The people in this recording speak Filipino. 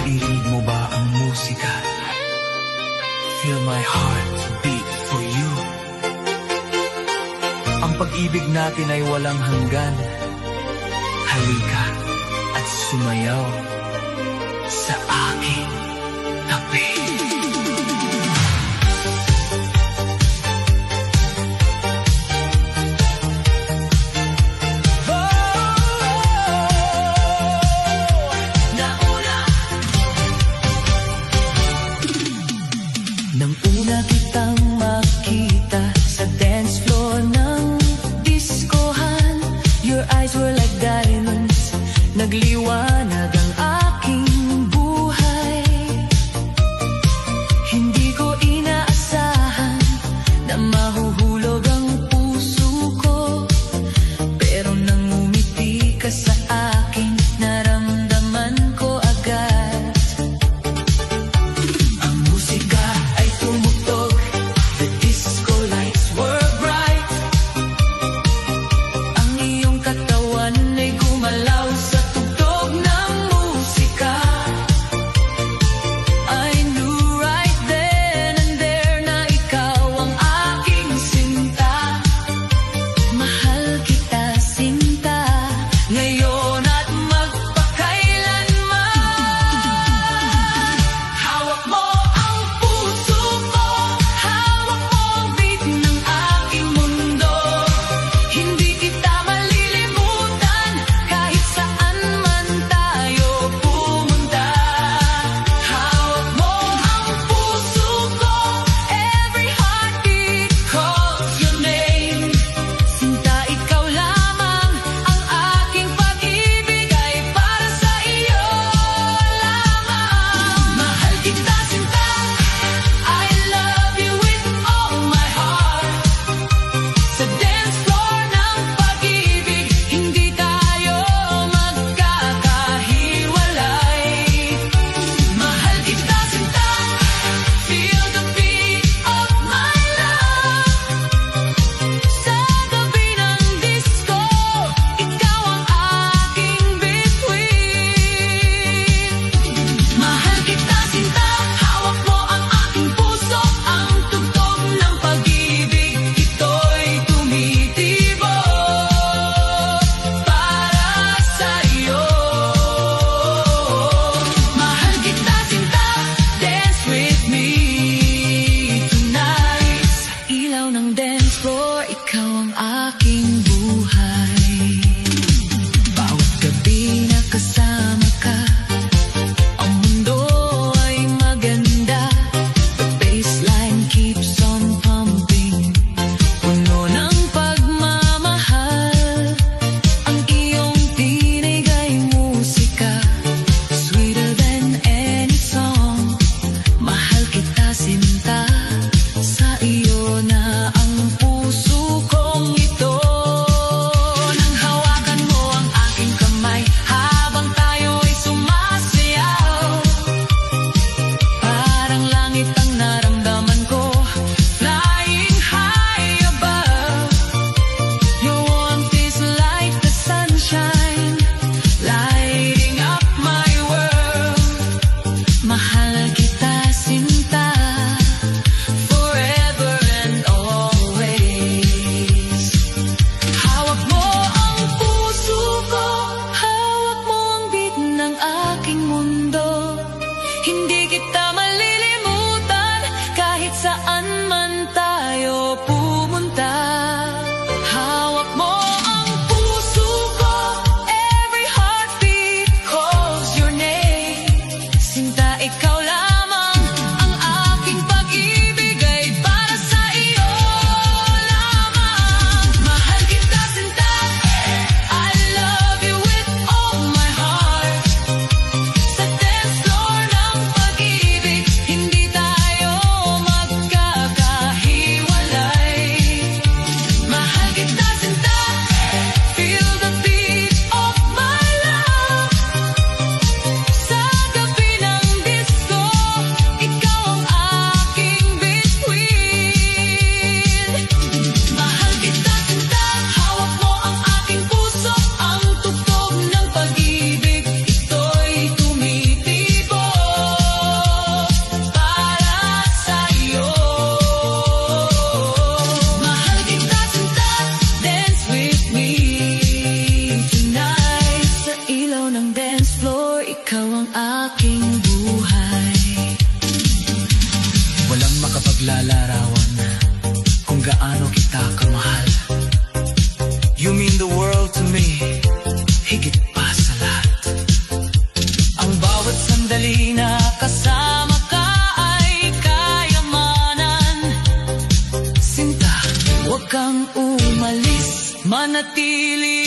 Naririnig mo ba ang musika? Feel my heart beat for you. Ang pag-ibig natin ay walang hanggan. Halika at sumayaw sa aking tabi. Nang una kitang makita sa dance floor ng diskohan, your eyes were like diamonds, nagliwanag ang aking buhay. Hindi ko inaasahan na mahuhulog ang puso ko, pero nang umiti ka sa akin, naramdaman ko agad. Ang musika ay tumugtog, the disco lights were bright. Ang iyong katawan ay gumalaw sa tugtog ng musika. I knew right then and there na ikaw ang aking sinta. Mahal kita, sinta, ngayon at magpakailanman. Hawak mo ang puso ko, hawak mo ang beat ng aking mundo. Hindi kita malilimutan kahit saan man tayo pumunta. Hawak mo ang puso ko, every heartbeat calls your name. Sinta, ikaw lamang, ang aking pag-ibig ay para sa iyo lamang. Mahal kita, sinta, I love you with all my heart. Sa dance floor ng pag-ibig, hindi tayo magkakahiwalay. Mahal kita, sinta, feel the beat of my love. Sa gabi ng disco, ikaw ang aking bituin. Mahal kita, sinta, hawak mo ang aking puso, ang tugtog ng pag-ibig, ito'y tumitibok para sa iyo. Mahal kita, sinta, dance with me tonight. Sa ilaw ng dance floor, ikaw ang aking buhay. Bawat gabi na kasama ka, ang mundo ay maganda. The bassline keeps on pumping, puno ng pagmamahal. Ang iyong tinig ay musika, sweeter than any song. Mahal kita, sinta, sa iyo na ang puso kong ito manatili